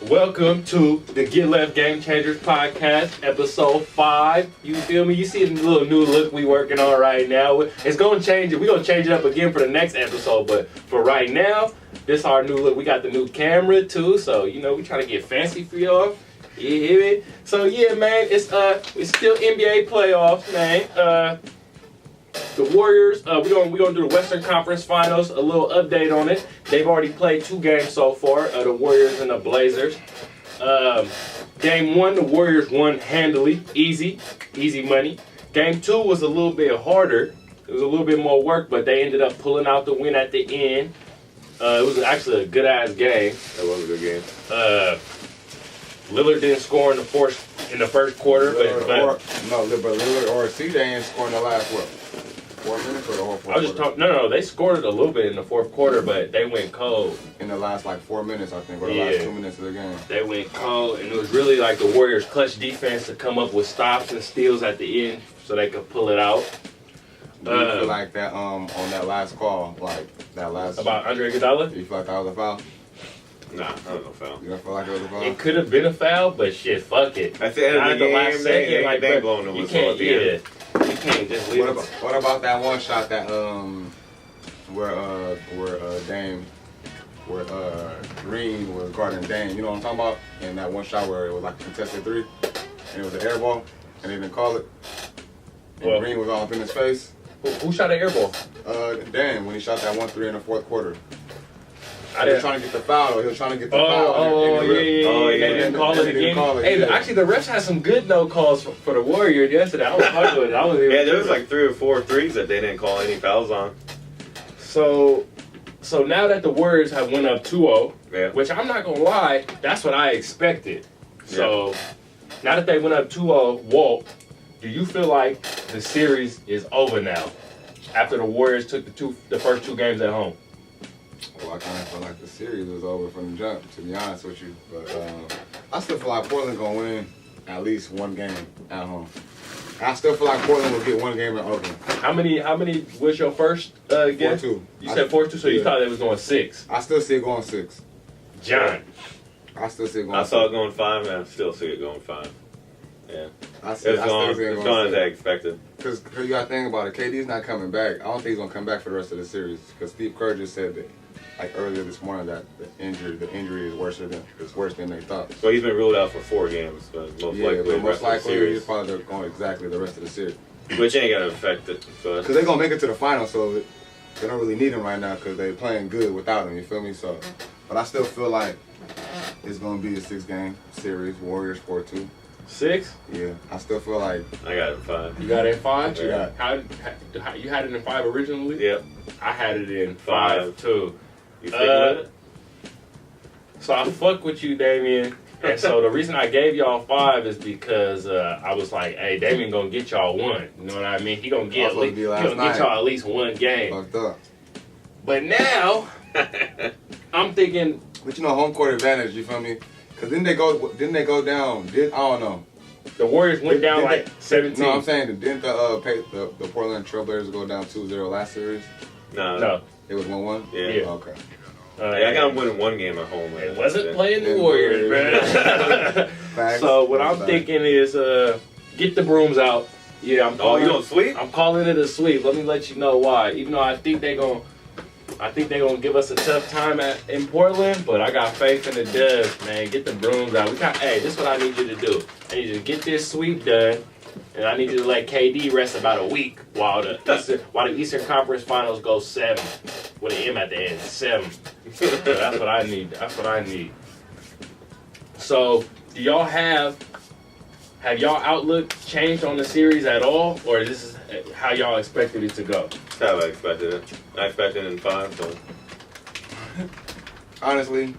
Welcome to the Get Left Game Changers podcast, episode 5. You feel me? You see the little new look we working on right now. It's gonna change it. We're gonna change it up again for the next episode, but for right now, this is our new look. We got the new camera too, so you know we trying to get fancy for y'all. You hear me? So yeah, man, it's still NBA playoffs, man. The Warriors, we're gonna do the Western Conference Finals. A little update on it. They've already played 2 games so far. The Warriors and the Blazers. Game 1, the Warriors won handily, easy money. Game 2 was a little bit harder. It was a little bit more work, but they ended up pulling out the win at the end. It was actually a good ass game. That was a good game. Lillard didn't score in the first quarter, but Lillard or CJ didn't score in the last 4 minutes or the whole 4 I was just talking. No, they scored a little bit in the fourth quarter, but they went cold in the last 4 minutes, I think, or the last 2 minutes of the game. They went cold, and it was really like the Warriors' clutch defense to come up with stops and steals at the end, so they could pull it out. Do you feel like that on that last call, about Andre Iguodala? Do you feel like that was a foul? Nah, that was no foul. You don't feel like it was a foul? It could have been a foul, but shit, fuck it. At the end of the game, last second, they blowing the whistle at the end. You can't just leave it. What about that one shot that where Green was guarding Dame? You know what I'm talking about? And that one shot where it was like a contested 3, and it was an air ball, and they didn't call it. And Green was all up in his face. Who shot an air ball? Dame, when he shot that 1-3 in the fourth quarter. He was trying to get the foul. He was trying to get the foul. They didn't call it again. Hey, actually, the refs had some good no calls for the Warriors yesterday. I was fucking with it. Yeah, there was like 3 or 4 threes that they didn't call any fouls on. So now that the Warriors have went up 2-0, which I'm not gonna lie, that's what I expected. So now that they went up 2-0, Walt, do you feel like the series is over now after the Warriors took the first 2 games at home? Well, I kind of feel like the series was over from the jump, to be honest with you. But I still feel like Portland gonna win at least 1 game at home. I still feel like Portland will get 1 game in Oakland. How many was your first guess? 4-2. You said 4-2, so you thought it was going 6. I still see it going 6. John. I still see it going 6. I saw it going 5, and I still see it going 5. Yeah. It's going as I expected. Because you got to think about it. KD's not coming back. I don't think he's going to come back for the rest of the series. Because Steve Kerr just said that, earlier this morning, that the injury is worse than they thought. So he's been ruled out for 4 games, but most likely he's probably going exactly the rest of the series. Which ain't gonna affect it. Because they're gonna make it to the finals, so they don't really need him right now because they're playing good without him. You feel me? So, but I still feel like it's gonna be a 6-game series. Warriors 4-2. 6? Yeah, I still feel like I got it in 5. You got it in 5? Yeah. How you had it in 5 originally? Yep. I had it in 5 too. You sticking with it? So I fuck with you, Damien. And so the reason I gave y'all 5 is because I was like, hey, Damien gonna get y'all 1. You know what I mean? He gonna get y'all at least 1 game. Fucked up. But now I'm thinking. But you know, home court advantage. You feel me? Because didn't they go down? I don't know. The Warriors went down like 17. No, I'm saying didn't the Portland Trailblazers go down 2-0 last series? No. It was 1-1? Yeah. Okay. I got them winning 1 game at home. It wasn't playing the Warriors, man. So what I'm thinking is get the brooms out. Yeah, you gonna sweep? I'm calling it a sweep. Let me let you know why. Even though I think they're gonna give us a tough time in Portland, but I got faith in the Dubs, man. Get the brooms out. Hey, this is what I need you to do. I need you to get this sweep done. And I need you to let KD rest about a week while the Eastern Conference Finals go 7 with an M at the end. 7. That's what I need. So, do y'all have y'all outlook changed on the series at all, or this is how y'all expected it to go? That's how I expected it. I expected it in 5. So. Honestly,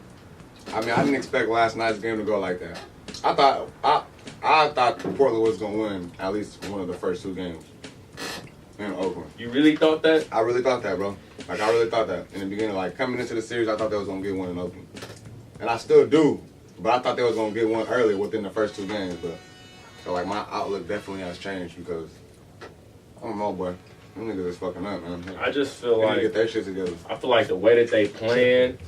I didn't expect last night's game to go like that. I thought Portland was going to win at least one of the first 2 games in Oakland. You really thought that? I really thought that, bro. I really thought that. In the beginning, coming into the series, I thought they was going to get one in Oakland. And I still do, but I thought they was going to get one earlier within the first 2 games. But so, my outlook definitely has changed because, I don't know, boy. Them niggas is fucking up, man. I just feel They need like to get their shit together. I feel like the way that they playing,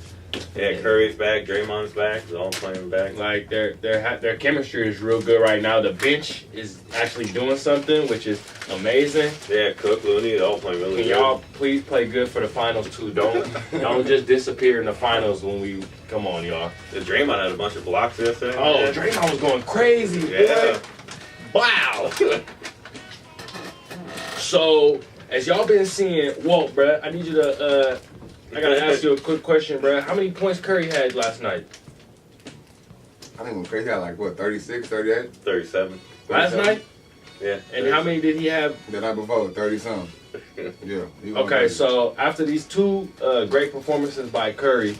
Yeah, Curry's back, Draymond's back, they're all playing back. like their chemistry is real good right now. The bench is actually doing something, which is amazing. Yeah, Cook, Looney, they're all playing really Can good. y'all please play good for the finals too? Don't just disappear in the finals when we come on, y'all. The Draymond had a bunch of blocks yesterday. Oh, man. Draymond was going crazy, Yeah. boy. Wow. So, as y'all been seeing, Walt, bruh, I need you to, I gotta ask you a quick question, bruh. How many points Curry had last night? I think Crazy got like, what, 36, 38? 37. Last 37? night? Yeah. And how many did he have? The night before, 30-something. Yeah. he was Okay, crazy. so after these two great performances by Curry,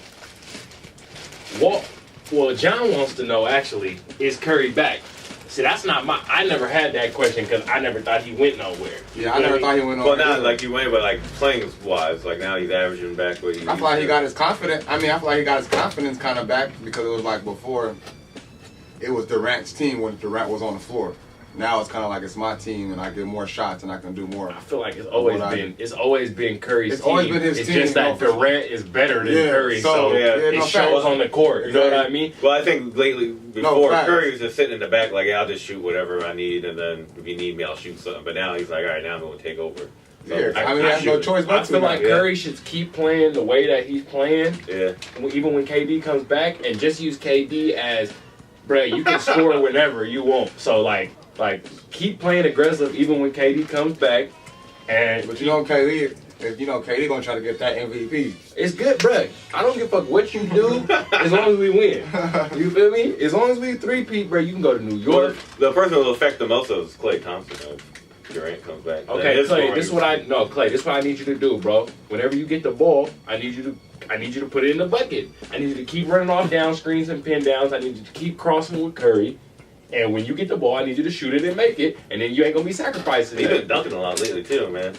John wants to know, actually, is Curry back? See, that's not I never had that question because I never thought he went nowhere. Yeah, I never thought he went Well, nowhere. not like he went, but like playing wise, like now he's averaging back what he. I feel like he got his confidence. I feel like he got his confidence kind of back because it was like before, it was Durant's team when Durant was on the floor. Now it's kind of like it's my team and I get more shots and I can do more. I feel like it's always been Curry's It's team. always been his it's team, just that you know, Durant is better than Yeah, Curry, so, so yeah, it no, shows facts. on the court. You know what I mean? Well, I think lately, before facts. Curry was just sitting in the back, like, yeah, I'll just shoot whatever I need, and then if you need me, I'll shoot something. But now he's like, all right, now I'm going to take over. So, Yeah, I mean, he has no choice but I feel to. like yeah. Curry should keep playing the way that he's playing, Yeah. even when KD comes back, and just use KD as, bruh, you can score whenever you want. So, like keep playing aggressive even when KD comes back. And But you know, KD, if you know KD gonna try to get that MVP. it's good, bruh. I don't give a fuck what you do as long as we win. You feel me? As long as we three-peat, bruh, you can go to New York. The person who will affect the most is Klay Thompson if Durant comes back. Okay, His Clay, scoring this is what Clay, this is what I need you to do, bro. Whenever you get the ball, I need you to put it in the bucket. I need you to keep running off down screens and pin downs. I need you to keep crossing with Curry. And when you get the ball, I need you to shoot it and make it. And then you ain't gonna be sacrificing He's it. been dunking a lot lately, too, man.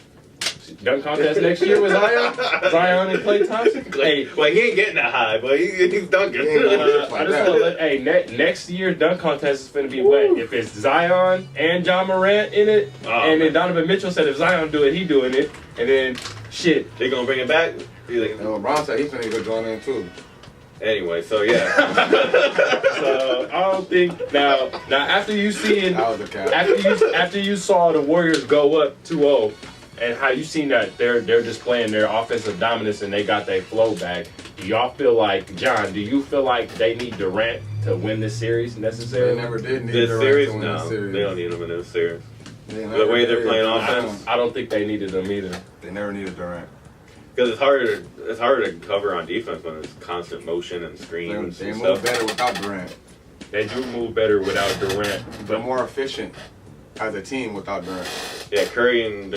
Dunk contest next year with Zion and Klay Thompson. Hey, Well, he ain't getting that high, but he's dunking. Yeah, I just want to next year's dunk contest is going to be wet. If it's Zion and John Morant in it, and then Donovan Mitchell said if Zion do it, he doing it, and then shit. They gonna bring it back? He's like, And LeBron said he's finna go join in too. anyway, so yeah. So I don't think now after you seeing That was a cap. after you saw the Warriors go up 2-0 and how you seen that they're just playing their offensive dominance and they got their flow back. Do y'all feel like, John, do you feel like they need Durant to win this series They necessarily? never did need This Durant series? to win No, this series. they don't need him in this series. They The never way they're did. playing I offense. I don't think they needed them either. They never needed Durant. Because it's harder to cover on defense when there's constant motion and screens They and move stuff. better without Durant. They do move better without Durant. They're more efficient as a team without Durant. Yeah, Curry and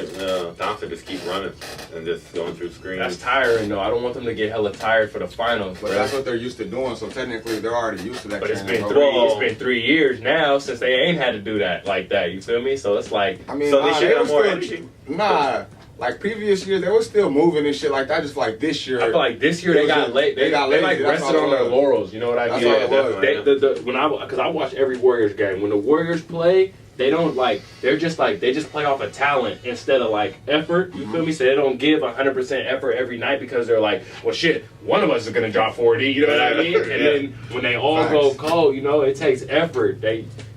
Thompson just keep running and just going through screens. That's tiring though. I don't want them to get hella tired for the finals. But Bro. that's what they're used to doing, so technically they're already used to that. But it's kind of been role. it's been 3 years now since they ain't had to do that like that. You feel me? So it's like I mean, So they should have was more still- energy? Nah, like previous years, they were still moving and shit like that. Just like this year, I feel like this year they got late. They got like lazy. That's rested all on it their was. laurels. You know what I That's mean? all it was. definitely. Because I watch every Warriors game. When the Warriors play, they don't they just play off of talent instead of like effort. You feel me? So they don't give 100% effort every night because they're like, well, shit, one of us is gonna drop 40. You know what I mean? And Yeah. then when they all go cold, it takes effort.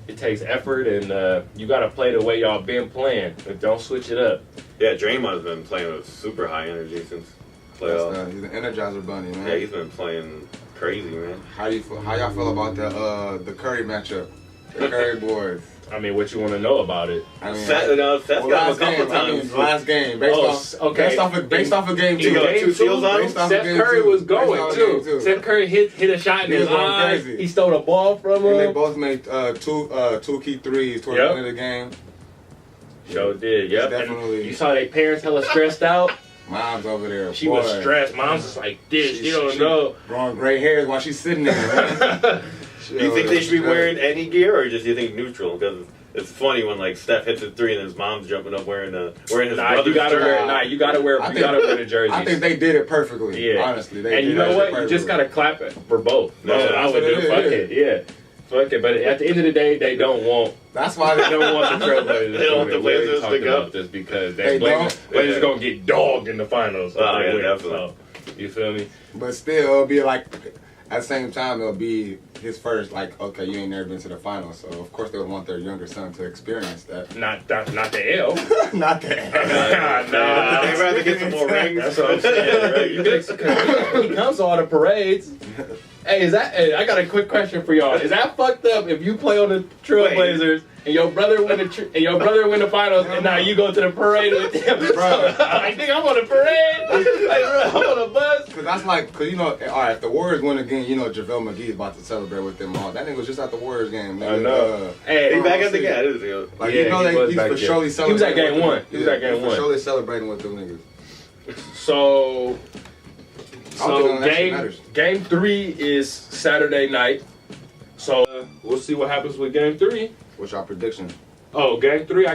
It takes effort, and you got to play the way y'all been playing. But don't switch it up. Yeah, Draymond's been playing with super high energy since playoffs. He's an energizer bunny, man. Yeah, he's been playing crazy, man. How y'all feel about the Curry matchup? The Curry boys. I mean, what you want to know about it? I mean, Seth's got him a last couple game. times. Last game. Based off of game He two. got Game 2 steals two, on him? Based off Steph of game Curry two. was Based going off of game too. two. Steph Curry hit a shot in He his was going eye. crazy. He stole the ball from And they him. both made two key threes towards Yep. the end of the game. Sure did. Yep. Definitely. And you saw their parents hella stressed out. Mom's over there. She boy. was stressed. Mom's just like this. You don't know. Growing gray hairs while she's sitting there, man. Do you think they should be wearing any gear, or just do you think neutral? Because it's funny when like Steph hits a 3 and his mom's jumping up wearing his brother's You gotta jersey. wear. You gotta wear. I You gotta wear the jerseys. I think they did it perfectly. Yeah. Honestly, they And did you know that what? shit You just perfectly. gotta clap it for both. That's Yeah, what I that's would what do. it Fuck is. it. Yeah. Fuck it, but at the end of the day, they don't want. That's why They don't want the Trailblazers. They don't want the Blazers talking to go. about this because They Blazers don't? gonna get dogged in the finals. if Oh, they yeah, win. definitely. So, you feel me? But still, it'll be like, at the same time, it'll be his first, like, okay, you ain't never been to the finals. So, of course, they would want their younger son to experience that. Not the L. Not that. Nah. They'd rather get some more rings. That's what I'm saying. Right? You can, he comes to all the parades. Hey, hey, I got a quick question for y'all. Is that fucked up if you play on the Trailblazers and your brother win the finals and now you go to the parade with him? I think I'm on a parade. Like, bro, I'm on a bus. Cause that's like, cause you know, all right, if the Warriors win again, you know, JaVale McGee's about to celebrate with them all. That nigga was just at the Warriors game. Nigga. I know. He Hey, back at the game. Like, Yeah, you know, he was he's back for there. surely He celebrating. was at game with one. them. He was at game he's for one. surely celebrating with them niggas. so I don't think that actually matters. game 3 is Saturday night. So we'll see what happens with game 3. What's your prediction? Oh, game 3,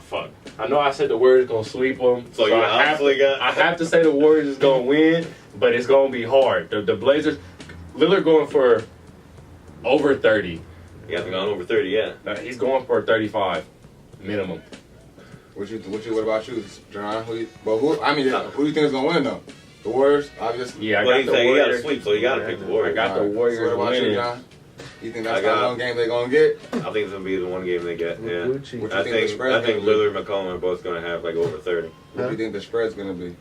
fuck. I know I said the Warriors gonna sweep them. So you honestly got. I have to say the Warriors is gonna win, but it's gonna be hard. The Blazers, Lillard going for over 30. He hasn't gone over 30 yet. He's going for 35 minimum. What about you, John? Who do you think is gonna win though? The Warriors, obviously. Yeah, I Well, got he's the saying he got to Warriors. sleep, so you got to pick the I Warriors. got the Alright, Warriors so what about you, winning. John? You think I that's got- the one game they're gonna get? I think it's gonna be the one game they get. Yeah. What you I the think spread's gonna be? Lillard and McCollum are both gonna have like over 30. What do you think the spread's gonna be?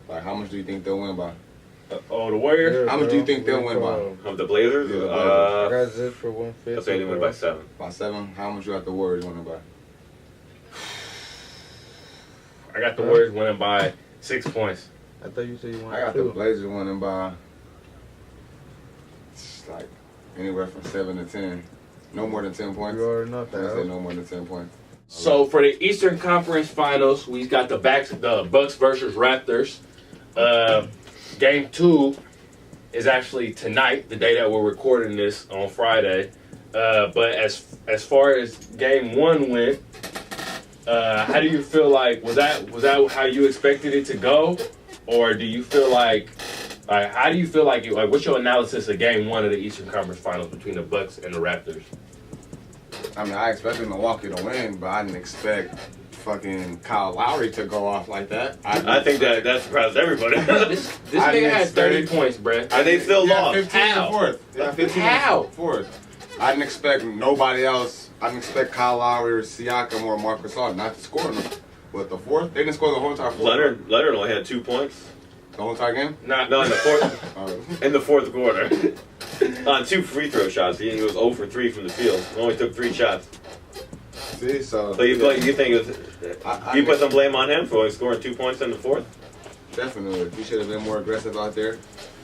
Like, how much do you think they'll win by? Oh, the Warriors? How much do you think they'll win by? Of the Blazers, Yeah, the I got zip for 150. I'll say they win by 7. By 7? How much you got the Warriors winning by? I got the Warriors winning by 6 points. I thought you said you I wanted got the 2. Blazers winning by like anywhere from 7 to 10. No more than 10 points. You already know I say that. no more than 10 points. So for the Eastern Conference Finals, we got the Bucks versus Raptors. Game 2 is actually tonight, the day that we're recording this on Friday. But as far as Game 1 went, how do you feel like was that how you expected it to go, or do you feel like how do you feel like what's your analysis of Game 1 of the Eastern Conference Finals between the Bucks and the Raptors? I mean, I expected Milwaukee to win, but I didn't expect fucking Kyle Lowry to go off like that. I think that surprised everybody. This I nigga didn't had 30 expect- points, bruh. And they still Yeah, lost. 15 How? and fourth. Yeah, 15 How? and fourth. I didn't expect nobody else. I didn't expect Kyle Lowry or Siakam or Marcus Gasol not to score them. But the fourth, they didn't score the whole entire fourth. Leonard only had 2 points. The whole entire game? Not No, in the fourth quarter. On 2 free throw shots. He was 0 for 3 from the field. Only took 3 shots. See, so So you think I you put some blame on him for only scoring 2 points in the fourth? definitely he should have been more aggressive out there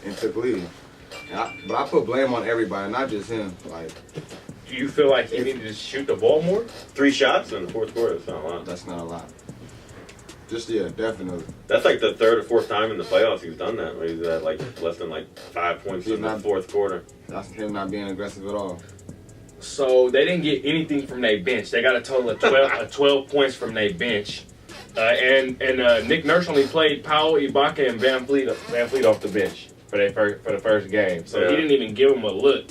and took lead. But I put blame on everybody, not just him. Like, do you feel like he needed to shoot the ball more? 3 shots in the fourth quarter. That's not a lot. that's not a lot. Definitely. That's like the 3rd or 4th time in the playoffs he's done that, where he's at like less than like 5 points He's in the not- fourth quarter. That's him not being aggressive at all. So they didn't get anything from their bench. They got a total of 12 points from their bench. And Nick Nurse only played Powell, Ibaka, and Van Fleet off the bench for the first game. So Yeah. he didn't even give them a look.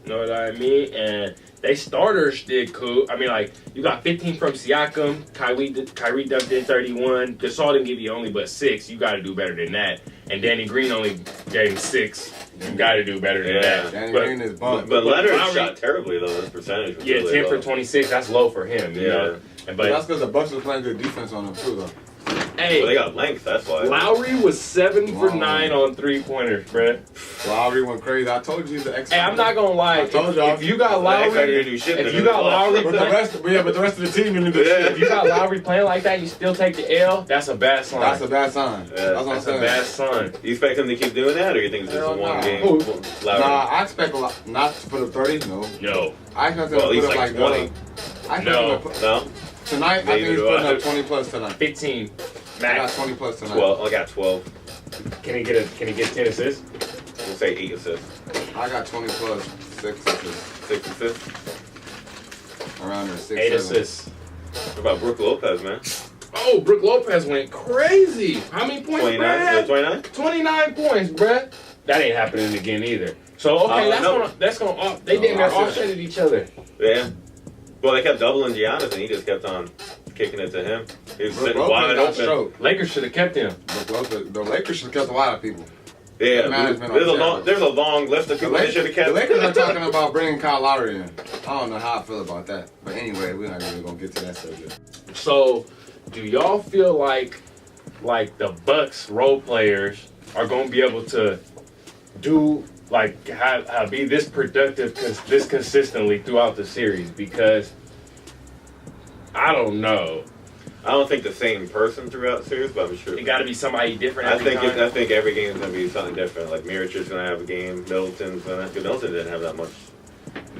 You know what I mean? And they starters did cool. I mean, like, you got 15 from Siakam. Kyrie dumped in 31. Gasol didn't give you only but 6. You got to do better than that. And Danny Green only gave 6. You got to do better than Yeah. that. Danny But- Green is bumped. But Leonard Lowry- shot terribly though. His percentage was Yeah, really 10 low. for 26. That's low for him. You know? But But that's because the Bucks was playing good defense on him too, though. hey, Well, they got length. That's why. Lowry was 7 for Wow. 9 on 3-pointers, bruh. Lowry went crazy. I told you he's the X. Hey, I'm not gonna lie. I told y'all. If you got X Factor Lowry, didn't do shit if in you the got playoffs. Lowry, But the rest of the team didn't do Yeah. shit. if you got Lowry playing like that, you still take the L. That's a bad sign. That's a bad sign. Yeah, that's what I'm That's a saying. bad sign. You expect him to keep doing that, or you think it's just a Hell one nah. game? Who? Lowry? Nah, I expect a lot, not to put up 30. No, No, I expect him Well, to he's put up like like 20. I expect No. him to put, No, tonight. I think Neither he's do putting I. up 20 plus tonight. 15 I got max. 20 plus tonight. 12. I got 12. Can he get 10 assists? We'll say 8 assists, I got 20 plus 6 assists. 6 assists. Around there, 6, 8 7. assists. What about Brook Lopez, man? Oh, Brook Lopez went crazy. How many points, 29. bruh? 29. 29 points, bruh. That ain't happening again either. So okay, No. that's gonna they damn near offsetted each other. Yeah. Well, they kept doubling Giannis, and he just kept on kicking it to him. He was Brook sitting Lopez wide got open. stroked. Lakers should have kept him. The Lakers should have kept a lot of people. Yeah, Management there's a long list of The people they should have kept. Lakers are talking about bringing Kyle Lowry in. I don't know how I feel about that. But anyway, we're not really going to get to that subject. So, do y'all feel like the Bucks role players are gonna be able to do have be this productive this consistently throughout the series? Because I don't know. I don't think the same person throughout the series, but I'm sure It got to be somebody different. I think every game is gonna be something different. Like Mirotic's gonna have a game. Middleton didn't have that much.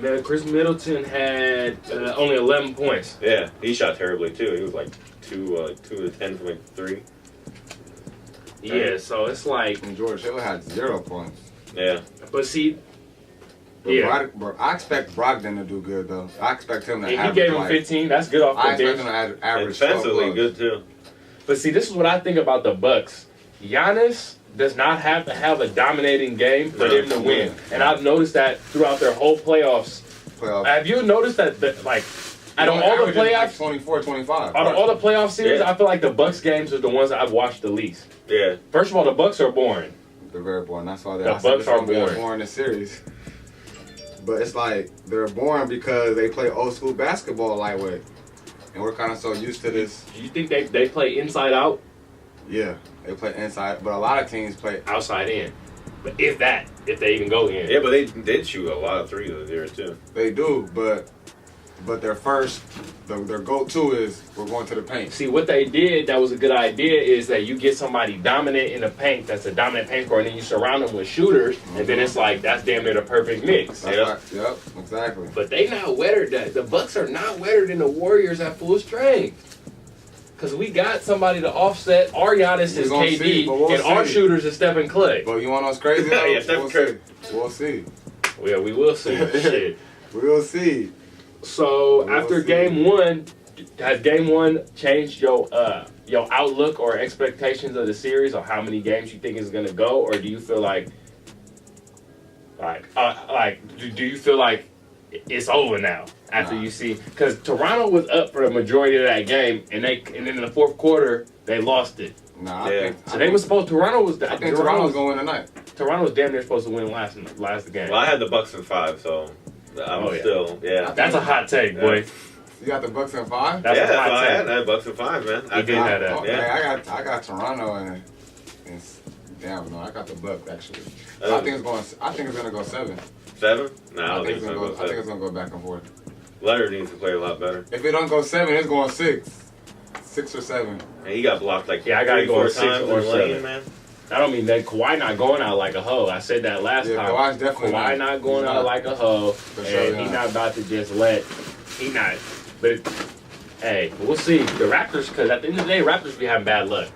Man, Chris Middleton had only 11 points. Yeah, he shot terribly too. He was like 2 of 10 from 3. Yeah, so it's like, And George Hill had 0 points. Yeah, but see, But yeah, I expect Brogdon to do good, though. I expect him to he average gave him like, 15. That's good off I the expect him bench. to average defensively 12 good too. But see, this is what I think about the Bucks. Giannis does not have to have a dominating game for them to win, and I've noticed that throughout their whole playoffs. Have you noticed that out of all the playoffs, like 24, 25. out of all the playoff series, Yeah. I feel like the Bucks games are the ones that I've watched the least. Yeah, First of all, the Bucks are boring. They're very boring. That's why The I said Bucks it's are gonna be a boring. boring series. But it's like they're boring because they play old school basketball lightweight, and we're kind of so used to this. Do you think they play inside out, Yeah, they play inside, but a lot of teams play. outside in? But if they even go in. yeah, but they did shoot a lot of threes this year too. They do, but their go-to is we're going to the paint. See, what they did that was a good idea is that you get somebody dominant in the paint, that's a dominant paint scorer, and then you surround them with shooters, and then it's like, that's damn near the perfect mix. That's Yeah. right. Yep, exactly. But they not weathered that. The Bucks are not weathered in the Warriors at full strength. Because we got somebody to offset. Our Giannis We're is gonna KD, see, but we'll and our see. shooters is Stephen Clay. But you want to know what's crazy? Though? Yeah, Stephen Curry. We'll see. Yeah, we will see. Shit. We'll see. So We'll after see. game one, has game one changed your outlook or expectations of the series, or how many games you think is gonna go, or do you feel like do you feel like it's over now after Nah. you see? Because Toronto was up for the majority of that game, and then in the fourth quarter they lost it. Nah, Yeah. I think, So they were supposed. Toronto was. I think Toronto's going to win tonight. Toronto was damn near supposed to win last game. Well, I had the Bucks in 5, so I'm Oh, yeah. still That's a hot take, boy. You got the Bucks in 5. That's yeah, a that's hot what I had. take. I had Bucks in 5, man. He did have that. Okay, Yeah. I got Toronto and damn no, I got the Bucks actually. Uh, I think it's gonna go 7. 7? No, I I don't think think it's gonna go I think 7. it's gonna go back and forth. Leonard needs to play a lot better. If it don't go 7, it's going 6. 6 or 7. And he got blocked like Yeah, I gotta 3, go 4 with 6 times or in the lane, 7. man. I don't mean that Kawhi not going out like a hoe. I said that last Yeah, time. Kawhi's definitely Kawhi not going He's out not. like a hoe, For and sure he's not. not about to just let. He not. But hey, we'll see. The Raptors, because at the end of the day, Raptors be having bad luck.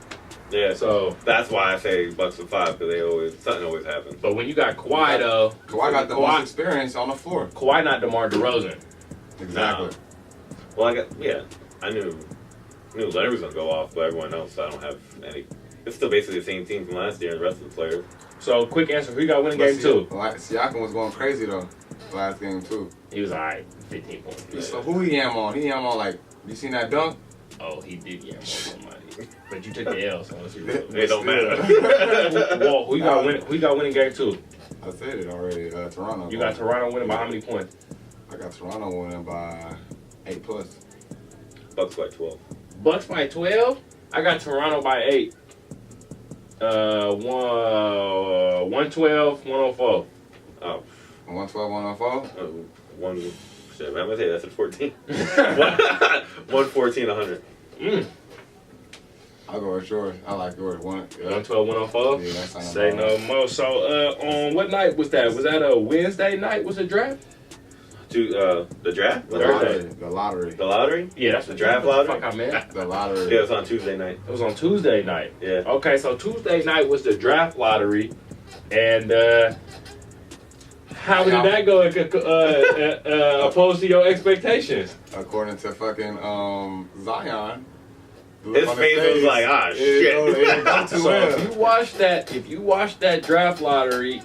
Yeah, So, that's why I say Bucks in 5, because something always happens. but when you got Kawhi though, Kawhi got the most experience on the floor. Kawhi not DeMar DeRozan. Exactly. Well, I knew Leonard was gonna go off, but everyone else, I don't have any. It's still basically the same team from last year and the rest of the players. So, quick answer: who you got winning But game two? Siakam was going crazy though. Last game too. He was alright, 15 points. So who he am on? He am on like. You seen that dunk? Oh, he did get somebody, but you took the L, so let's see. It don't matter. Whoa, who you got winning game two? I said it already. Toronto. You got Toronto winning by how many points? I got Toronto winning by 8+. Bucks by 12. Bucks by 12. I got Toronto by 8. 112, 104. Oh, 112, 104. one. Shit, I'm gonna say that's at 14. 114, 100. I'll go with yours. I like yours. 112, 104. Yeah, that sounds Say about no right. more. So, on what night was that? Was that a Wednesday night? Was it draft? The draft? The Thursday. lottery. The lottery. The lottery? Yeah, that's The draft lottery? Fuck, I meant. The lottery. Yeah, it was on Tuesday night. It was on Tuesday night. Yeah. Okay, so Tuesday night was the draft lottery, and how did that go opposed to your expectations? According to fucking Zion. His face was like, ah, shit. It didn't go too So well. if you watch that draft lottery,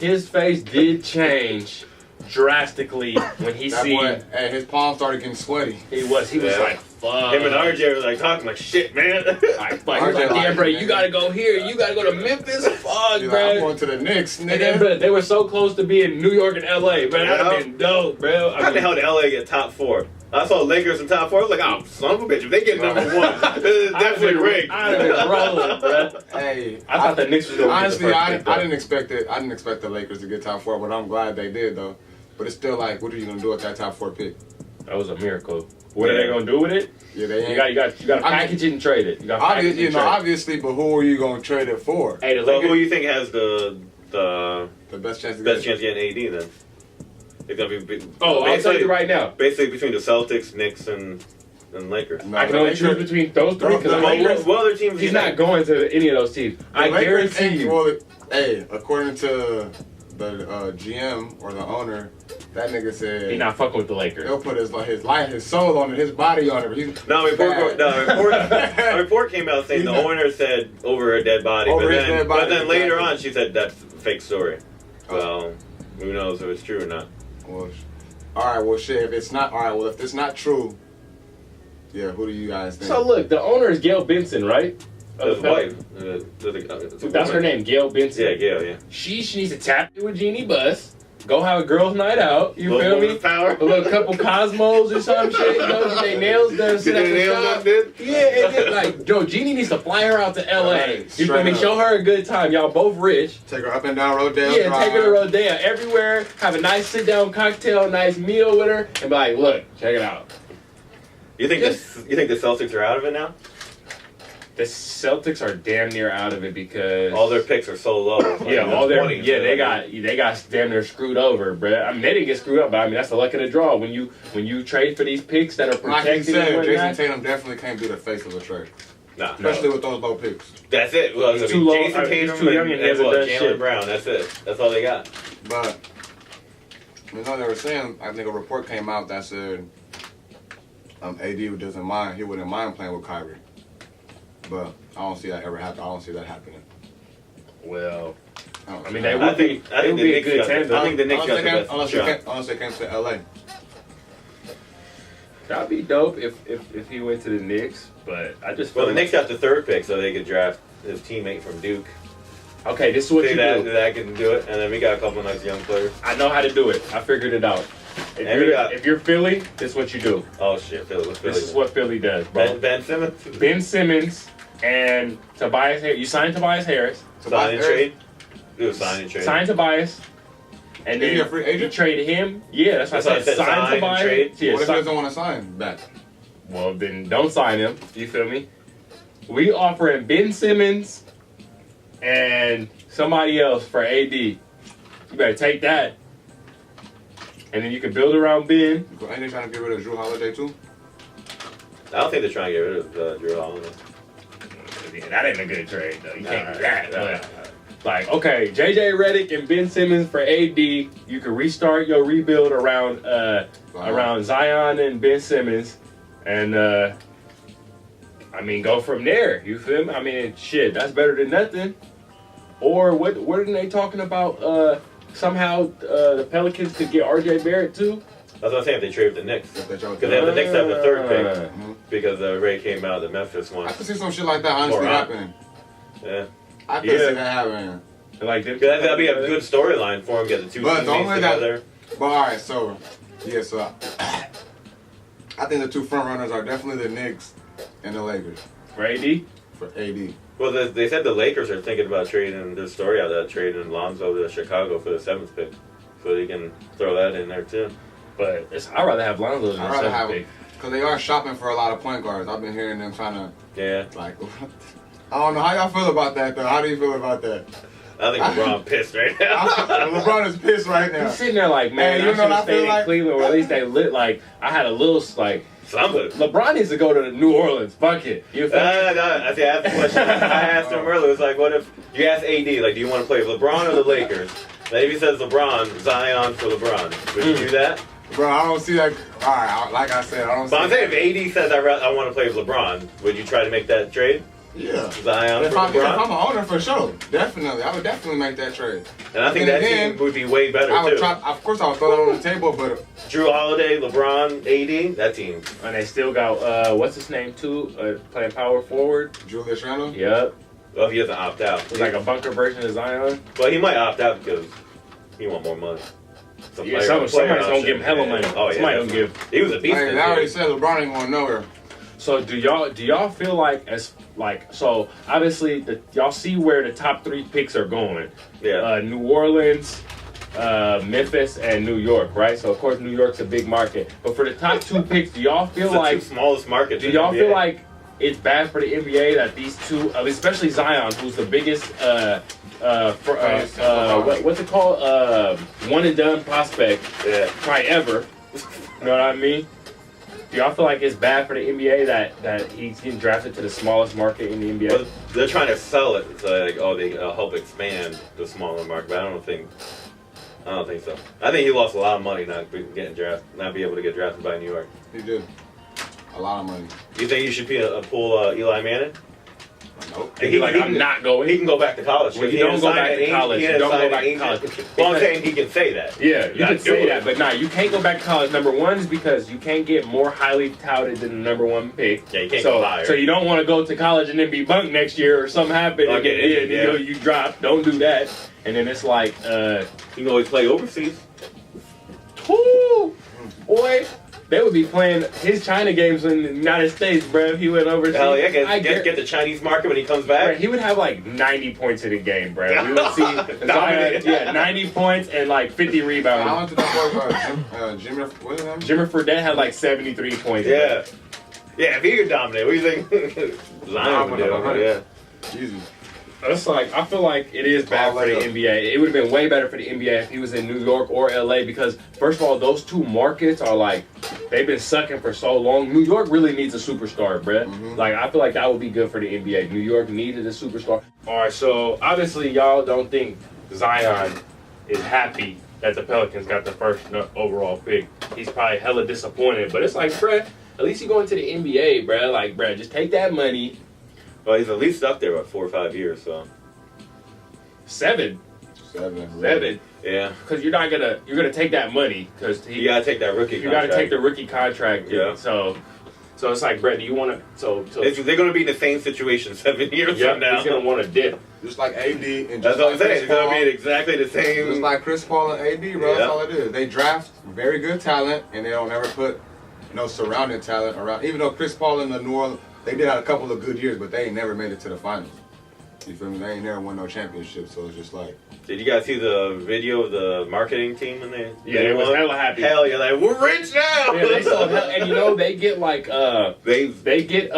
his face did change drastically when he That seen. boy, hey, his palms started getting sweaty. He was like, fuck. Him and RJ was like talking like shit, man. Like, he was like, damn, bro, you gotta go here. You gotta go to Memphis. Fuck, He's bro. like, I'm going to the Knicks, And then, nigga. bro, they were so close to being New York and LA, but that'd have Yeah. been dope, bro. How the hell did LA get top 4? I saw Lakers in top 4. I was like, oh, son of a bitch, if they get number 1, this is definitely rigged. I'd have been rolling, bro. Hey, I thought the Knicks was going to honestly, get the I first pick, didn't expect it. I didn't expect the Lakers to get top 4, but I'm glad they did though. But it's still like, what are you gonna do with that top 4 pick? That was a miracle. What are they gonna do with it? Yeah, they ain't. You got to package it and trade it. You got Obviously, obviously, but who are you gonna trade it for? Hey, the So who do Lakers. you think has the best chance to best get chance of getting AD then? It's gonna be Oh, I'll tell you right now. basically between the Celtics, Knicks, and Lakers. No, I can the only Lakers- choose between those three because The I'm Lakers- What other teams? he's not going to any of those teams. I the Lakers guarantee ain't- you. well, hey, according to the GM or the owner, that nigga said He's not fucking with the Lakers. he'll put his life, his soul on it, his body on it. He's No, a report came out saying He's the not- owner said over her dead body, Over but his then, dead body, but then later exactly. on she said that's a fake story. So who knows if it's true or not? Well, all right, well, shit. If it's not, all right, well, if it's not true, yeah, who do you guys think? So look, the owner is Gail Benson, right? His Of the wife. That's her name, Gail Benson. Yeah, Gail. Yeah. She needs to tap it with Jeannie Buss. Go have a girls' night out. You feel me? Power. A little couple Cosmos or some shit. You know, get their nails done. Get Sit at their the nails shop. done, dude? Yeah, and then, like, yo, Jeannie needs to fly her out to LA. Right, You feel straight me? up. Show her a good time. Y'all both rich. Take her up and down Rodale Yeah, Drive. take her to Rodeo everywhere. Have a nice sit-down cocktail, nice meal with her, and be like, look, check it out. You think the Celtics are out of it now? The Celtics are damn near out of it because All their picks are so low. yeah, Like, all their 20s, they got damn near screwed over, bruh. I mean, they didn't get screwed up, but I mean that's the luck of the draw when you trade for these picks that are Like he protected and said, Jason whatnot. Tatum definitely can't be the face of a trade, Nah, especially with those low picks. that's it. Well, He's I mean, too low- Jason he's Tatum too young and he hasn't done Jaylen shit. Brown. That's it. That's all they got. But you know they were saying, I think a report came out that said AD doesn't mind, he wouldn't mind playing with Kyrie. But I don't see that ever happen. I don't see that happening. Well, don't I see mean that. they would be. I It think would the be a Knicks good got the- tandem. I think the Knicks got the best shot. Unless they came to LA. That'd be dope if he went to the Knicks, but I just Well, feel the Knicks got the 3rd pick, so they could draft his teammate from Duke. okay. This is what See you that do. that can do it, and then we got a couple of nice young players. I know how to do it. I figured it out. And we got- If you're Philly, this is what you do. Oh shit, Philly! What's Philly? This is what Philly does, bro. Ben Simmons. Ben Simmons and Tobias Harris. You sign Tobias Harris. Sign and trade. Do a sign and trade. Sign Tobias. And Is then he a free agent? you trade him. Yeah, that's what That's I said. what I said, Sign sign and Tobias. trade. Yeah, What if he sign- doesn't want to sign back? well, then don't sign him. You feel me? We offering Ben Simmons and somebody else for AD. You better take that. And then you can build around Ben. Ain't they trying to get rid of Drew Holiday too? I don't think they're trying to get rid of Drew Holiday. Yeah, that ain't a good trade, though. You can't do Nah, that. nah, But, like, okay, JJ Redick and Ben Simmons for AD. You can restart your rebuild around Zion and Ben Simmons, and I mean, go from there. You feel me? I mean, shit, that's better than nothing. Or what? What are they talking about? Somehow the Pelicans could get RJ Barrett too. That's what I'm saying. If they trade with the Knicks, If they try to- because the Knicks have the 3rd pick. Mhm. Because Ray came out, the Memphis one. I could see some shit like that honestly Or- happening. Yeah, I could Yeah. see that happening. Like them. because that'd be a good storyline for him. Get the two But the teammates only that- together. But all right, so yeah, so I think the two front runners are definitely the Knicks and the Lakers for AD. for AD. Well, they said the Lakers are thinking about trading. There's a story out that trading Lonzo to Chicago for the 7th pick, so they can throw that in there too. But I'd rather have Lonzo than I'd the rather 7th have pick. because they are shopping for a lot of point guards. I've been hearing them trying to Yeah, like. I don't know how y'all feel about that though. How do you feel about that? I think LeBron pissed right now. LeBron is pissed right now. He's sitting there like, man, Hey, you I know should what I have feel stayed in like? Cleveland, or at least they lit like I had a little like. Something. LeBron needs to go to New Orleans. Fuck it. You feel me? I see. I asked the question. I asked him earlier. It's like, what if you ask AD, like, do you want to play with LeBron or the Lakers? Maybe he says LeBron, Zion for LeBron. Would you do that? Bro, I don't see that. All right, like I said, I don't see But I'm saying, that. if AD says I want to play with LeBron, would you try to make that trade? Yeah. Zion If for I'm LeBron. an owner, for sure. Definitely. I would definitely make that trade. And I think And that then, team would be way better I would too. try, of course, I would throw that on the table, but Drew Holiday, LeBron, AD, that team. And they still got what's his name too? Playing power forward. Julius Randle? Yep. Well, if he doesn't opt out. It's like a bunker version of Zion. Well, he might opt out because he want more money. Yeah, somebody's gonna give him hella money. Oh yeah. Somebody gonna give. He was a beast. Hey, this they already year. said LeBron ain't going nowhere. So do y'all feel like so obviously y'all see where the top 3 picks are going? Yeah. New Orleans, Memphis, and New York, right? So of course New York's a big market, but for the top 2 picks, do y'all feel It's the like two smallest markets. do in y'all the feel NBA. like it's bad for the NBA that these two, especially Zion, who's the biggest what's it called? One and done prospect probably ever. You know what I mean? Do y'all feel like it's bad for the NBA that he's getting drafted to the smallest market in the NBA? Well, they're trying to sell it. It's like, oh, they help expand the smaller market, but I don't think so. I think he lost a lot of money not be able to get drafted by New York. He did. A lot of money. Do you think you should pull Eli Manning? Nope. And he's like, I'm not going. He can go back to college. Well, you don't go back to college. You don't go back to college. Well, I'm saying he can say that. Yeah, you can say that, but but nah, you can't go back to college. Number one is because you can't get more highly touted than the number 1 pick. Yeah, you can't so, go higher. So you don't want to go to college and then be bunked next year or something happen Or and get injured, you know, you drop. Don't do that. And then it's like, you can always play overseas. whoo, boy, they would be playing his China games in the United States, bro. If he went overseas. Hell yeah, get the Chinese market when he comes back. Bro, he would have like 90 points in the game, bro. We would see Zion, Dominated. 90 points and like 50 I rebounds. went to that boy, Jimmy, what is his name? Jimmy Fredette had like 73 points. Yeah. Yeah, if he could dominate, what do you think? Zion would do. Yeah. Easy. It's like, I feel like it is bad for the NBA. It would have been way better for the NBA if he was in New York or LA because, first of all, those 2 markets are like, they've been sucking for so long. New York really needs a superstar, bruh. Mm-hmm. Like, I feel like that would be good for the NBA. New York needed a superstar. All right, so obviously y'all don't think Zion is happy that the Pelicans got the first overall pick. He's probably hella disappointed, but it's like, bruh, at least you're going to the NBA, bruh. Like, bruh, just take that money. Well, he's at least up there, 4 or 5 years, so. 7. Yeah. Because you're gonna take that money because You gotta take that rookie you contract. gotta take the rookie contract. Yeah. So it's like, Brett, do you want to? So They're gonna be in the same situation 7 years yeah, from now. he's gonna want to dip. Just like AD and That's just what I'm like saying. Chris It's gonna Paul. be exactly the same. Just like Chris Paul and AD, bro. Yeah. That's all it is. They draft very good talent, and they don't ever put surrounding talent around. Even though Chris Paul and the New Orleans, they did have a couple of good years, but they ain't never made it to the finals. You feel me? They ain't never won no championship, so it's just like. Did you guys see the video of the marketing team when they? Yeah, they was won? hella happy. Hell yeah, like we're rich now. Yeah, they sold hell, and you know they get like they get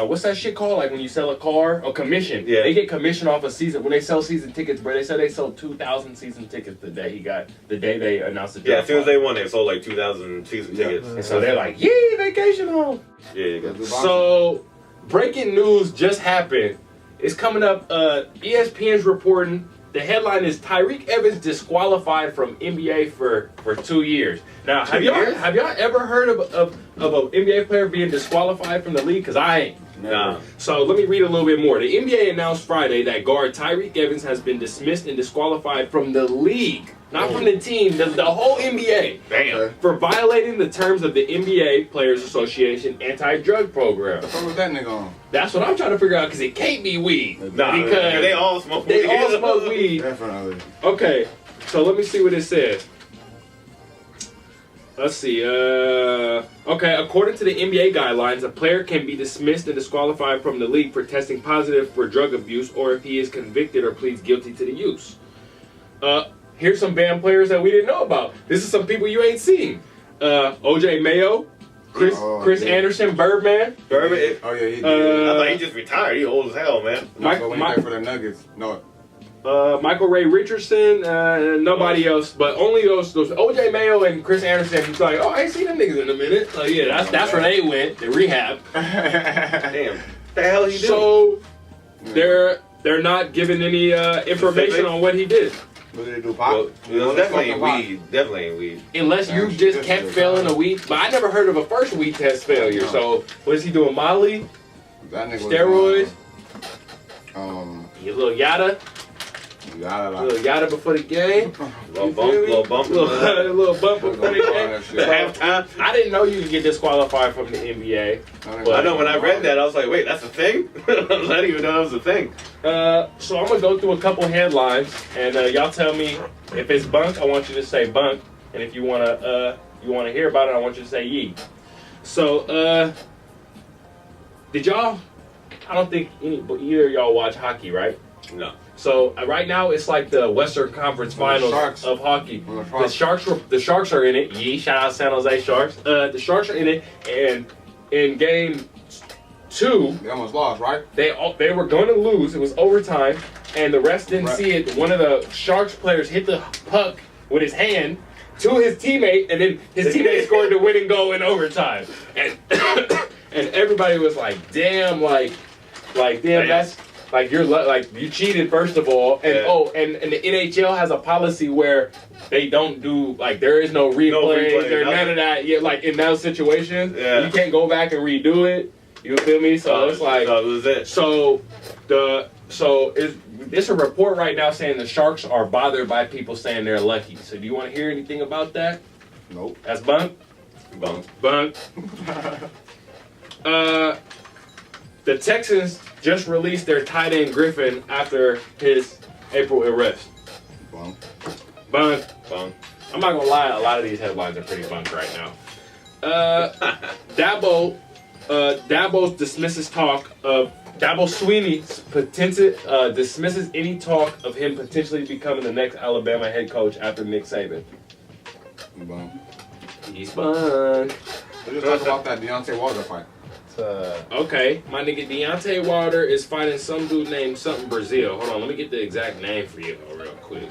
what's that shit called? Like when you sell a car or commission. Yeah. They get commission off a season when they sell season tickets. Bro, they said they sold 2,000 season tickets the day they announced the draft. Yeah, as soon as they won, they sold like 2,000 season tickets. And so they're like, yay, vacation home. Yeah, you got So, breaking news just happened. It's coming up. ESPN's reporting. The headline is Tyreek Evans disqualified from NBA for 2 years. Now, have y'all ever heard of an NBA player being disqualified from the league? Because I ain't. Nah. So let me read a little bit more. The NBA announced Friday that guard Tyreek Evans has been dismissed and disqualified from the league, not from the team, the whole NBA. Damn. For violating the terms of the NBA Players Association anti-drug program. What was that nigga on? That's what I'm trying to figure out because it can't be weed. Nah, because they all smoke weed. they all smoke weed. Definitely. Okay, so let me see what it says. Let's see. Okay, according to the NBA guidelines, a player can be dismissed and disqualified from the league for testing positive for drug abuse or if he is convicted or pleads guilty to the use. Here's some band players that we didn't know about. This is some people you ain't seen. OJ Mayo, Chris Anderson, Birdman. Birdman. Oh yeah, he did. I thought he just retired. He old as hell, man. When he played for the Nuggets. No. Michael Ray Richardson, nobody else, but only those OJ Mayo and Chris Anderson. He's like, oh, I ain't seen them niggas in a minute. So yeah, that's where they went, the rehab. Damn. What the hell he doing? So they're not giving any information on what he did. What did they do? Well, Pop? it was definitely ain't weed. Definitely ain't weed. Unless you just kept failing a weed. But I never heard of a first weed test failure. So what is he doing, Molly? That nigga Steroids. Was, Your little yada. Little yada before the game. Little bump. Little bump before the game. Halftime. I didn't know you could get disqualified from the NBA. I know when I read that, I was like, wait, that's a thing? I didn't even know that was a thing. So I'm going to go through a couple headlines, and y'all tell me if it's bunk, I want you to say bunk, and if you want to hear about it, I want you to say yee. So, did y'all, I don't think either of y'all watch hockey, right? No. So right now it's like the Western Conference Finals of hockey. The Sharks are in it. Yee, shout out San Jose Sharks. The Sharks are in it, and in game 2, they almost lost, right? They were going to lose. It was overtime, and the refs didn't see it. One of the Sharks players hit the puck with his hand to his teammate, and then his teammate scored the winning goal in overtime. And and everybody was like, "Damn, damn, that's." Like you cheated first of all, and and the NHL has a policy where they don't do there is no replays or none of that. Yeah, like in those situations, you can't go back and redo it. You feel me? So it's like it's a report right now saying the Sharks are bothered by people saying they're lucky. So do you want to hear anything about that? Nope. That's bunk. Bunk. The Texans just released their tight end Griffin after his April arrest. Bunk. I'm not gonna lie, a lot of these headlines are pretty bunk right now. Dabo dismisses talk of Dabo Sweeney dismisses any talk of him potentially becoming the next Alabama head coach after Nick Saban. He's bunk. Let's just talk about that Deontay Wilder fight. Okay, my nigga Deontay Wilder is fighting some dude named something Brazil. Hold on, let me get the exact name for you real quick.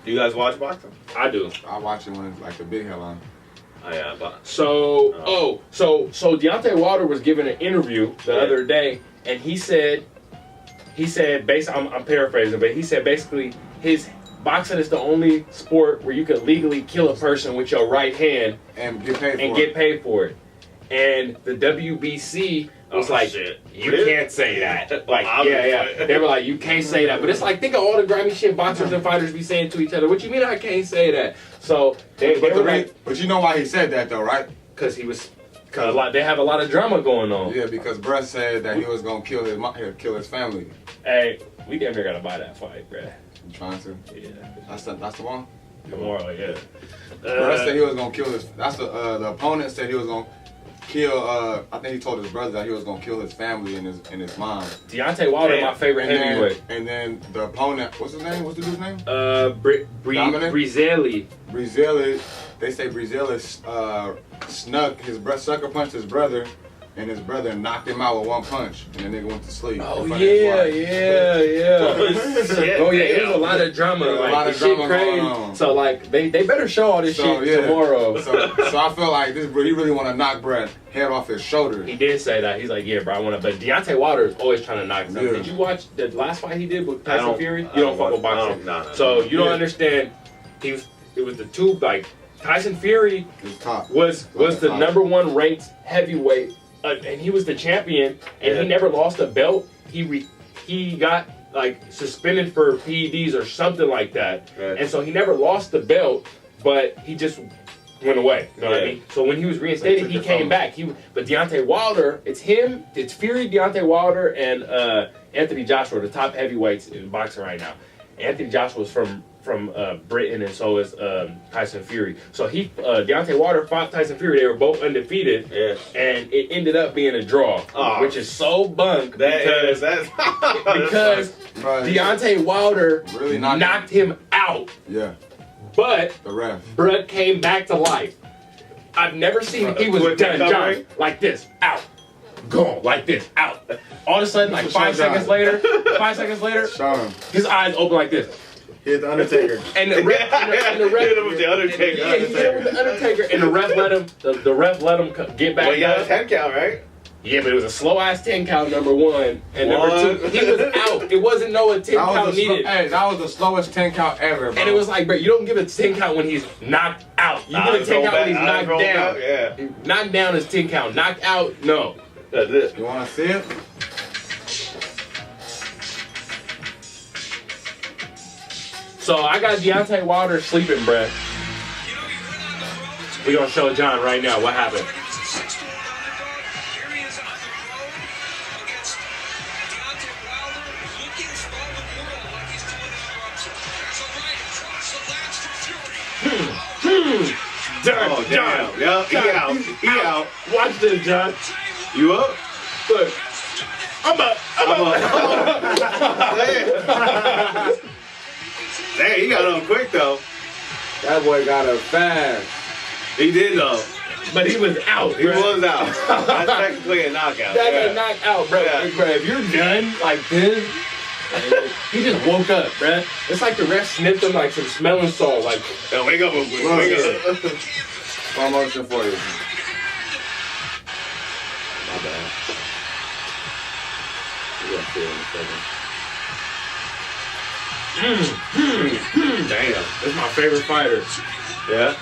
Do you guys watch boxing? I do. I watch it when it's like the big headline. Oh yeah, So Deontay Wilder was given an interview the other day, and he said I'm paraphrasing, but he said basically his boxing is the only sport where you can legally kill a person with your right hand and get paid for it. And the WBC was shit. You can't say that. They were like, you can't say that. But it's like, think of all the grimy shit boxers and fighters be saying to each other. What you mean I can't say that? So but you know why he said that though, right? Because they have a lot of drama going on. Yeah, because Brett said that he was gonna kill his family. Hey, we damn near gotta buy that fight, bruh. You trying to? Yeah. That's the one. Tomorrow, yeah. Brett said he was gonna kill his. That's the opponent said he was gonna kill. I think he told his brother that he was gonna kill his family and his mom. Deontay Wilder, my favorite heavyweight. And then the opponent, what's his name? What's the dude's name? Brizelli. Brizelli. They say Brizelli sucker punched his brother, and his brother knocked him out with one punch, and the nigga went to sleep. Oh yeah. Oh yeah, there's a lot of drama. The shit crazy. So they better show all this shit tomorrow. So I feel like he really want to knock Brett head off his shoulders. He did say that. He's like, yeah, bro, I want to. But Deontay Wilder is always trying to knock something. Yeah. Did you watch the last fight he did with Tyson Fury? You don't fuck with boxing. No. So you don't understand. It was the two Tyson Fury was the number 1 ranked heavyweight. And he was the champion, and he never lost a belt. He got suspended for PEDs or something like that, and so he never lost the belt, but he just went away. You know what I mean? So when he was reinstated, he came back. But Deontay Wilder, it's Fury, Deontay Wilder, and Anthony Joshua, the top heavyweights in boxing right now. Anthony Joshua was from Britain, and so is Tyson Fury. So Deontay Wilder fought Tyson Fury. They were both undefeated, and it ended up being a draw, which is so bunk because Deontay Wilder really knocked him out. Yeah, but the ref Brett came back to life. I've never seen he was done, John, like this, out, gone, like this, out. All of a sudden, 5 seconds later, his eyes open like this. Hit the Undertaker. And the ref hit him with the Undertaker. Yeah, he hit him with the Undertaker, and the ref let him. The ref let him get back. Well, he got a 10 count, right? Yeah, but it was a slow ass 10 count. Number 1 and number 2, he was out. It wasn't a 10 count needed. That was the slowest 10 count ever, bro. And it was like, bro, you don't give a 10 count when he's knocked out. You give a 10 count when he's knocked down. Yeah. Knocked down is 10 count. Knocked out, no. That's it. You want to see it? So I got Deontay Wilder sleeping, bruh. We gonna show John right now what happened. Done, Oh, John. damn. Yup, he out. He out. Watch this, John. You up? Look. I'm up. Dang, he got on quick though. That boy got a fast. He did though. But he was out, He bruh. was out. That's technically a knockout. That Yeah. got knocked out, bro. Yeah. Bro, if you're done like this, he just woke up, bruh. It's like the ref sniffed him like some smelling salt. Like, Yo, wake up real quick. Wake up. Slow motion for you. My bad. You gonna see it in a second. Damn. that's my favorite fighter. Yeah?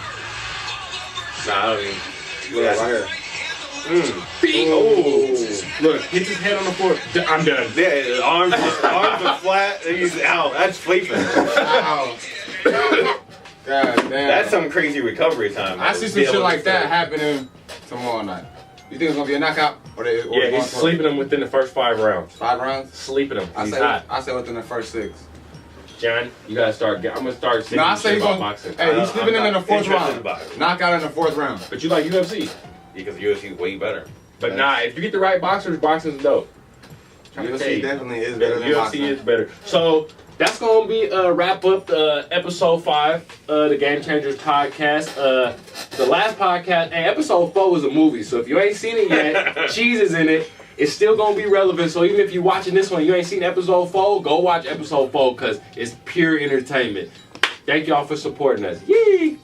Nah, I don't even. Look, right here. Oh, look, hits his head on the floor. I'm done. Yeah, his arms are flat. And he's out. That's sleeping. Ow. God damn. That's some crazy recovery time. I see some shit like that happening tomorrow night. You think it's gonna be a knockout? Or Yeah, going he's for sleeping him within the first 5 rounds. 5 rounds? Sleeping him. I He's say hot. within the first 6. John, you gotta start. I'm gonna start saying No, I say shit he's about gonna. boxing. Hey, he's sleeping him in the 4th interested in round. boxing. Knockout in the 4th round. But you like UFC. Because UFC is way better. But nah, if you get the right boxers, boxing's dope. Trying to tell UFC you. definitely is better than UFC boxing. is better. So that's gonna be wrap up episode 5 the Game Changers podcast. The last podcast, and episode 4 was a movie. So if you ain't seen it yet, Cheese is in it. It's still gonna be relevant. So even if you're watching this one, you ain't seen episode 4, go watch episode 4 because it's pure entertainment. Thank y'all for supporting us. Yee!